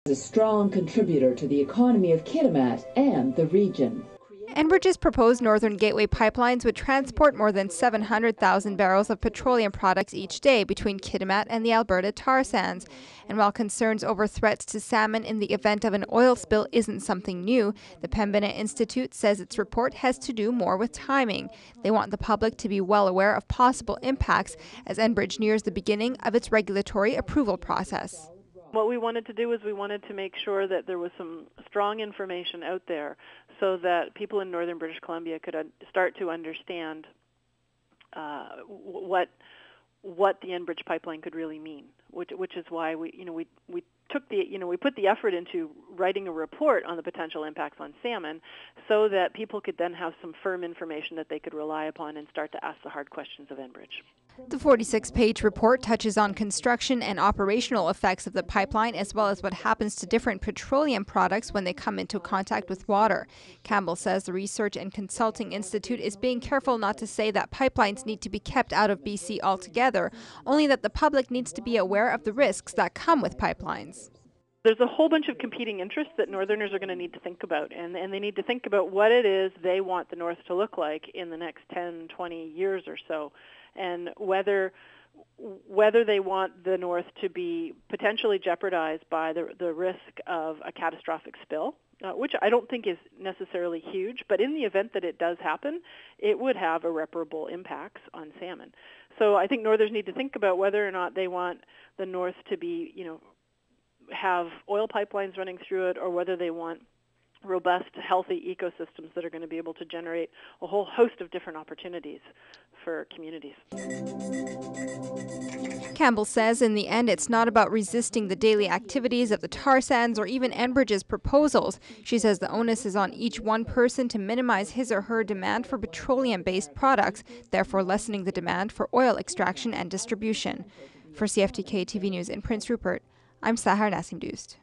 A strong contributor to the economy of Kitimat and the region. Enbridge's proposed Northern Gateway pipelines would transport more than 700,000 barrels of petroleum products each day between Kitimat and the Alberta tar sands. And while concerns over threats to salmon in the event of an oil spill isn't something new, the Pembina Institute says its report has to do more with timing. They want the public to be well aware of possible impacts as Enbridge nears the beginning of its regulatory approval process. What we wanted to do was we wanted to make sure that there was some strong information out there so that people in northern British Columbia could start to understand what the Enbridge pipeline could really mean, which is why we put the effort into writing a report on the potential impacts on salmon so that people could then have some firm information that they could rely upon and start to ask the hard questions of Enbridge. The 46-page report touches on construction and operational effects of the pipeline, as well as what happens to different petroleum products when they come into contact with water. Campbell says the Research and Consulting Institute is being careful not to say that pipelines need to be kept out of BC altogether, only that the public needs to be aware of the risks that come with pipelines. There's a whole bunch of competing interests that Northerners are going to need to think about, and they need to think about what it is they want the North to look like in the next 10, 20 years or so, and whether they want the North to be potentially jeopardized by the risk of a catastrophic spill, which I don't think is necessarily huge, but in the event that it does happen, it would have irreparable impacts on salmon. So I think Northerners need to think about whether or not they want the North to be, have oil pipelines running through it, or whether they want robust, healthy ecosystems that are going to be able to generate a whole host of different opportunities for communities. Campbell says in the end it's not about resisting the daily activities of the tar sands or even Enbridge's proposals. She says the onus is on each one person to minimize his or her demand for petroleum-based products, therefore lessening the demand for oil extraction and distribution. For CFTK TV News in Prince Rupert, I'm Sahar Nassimdoost.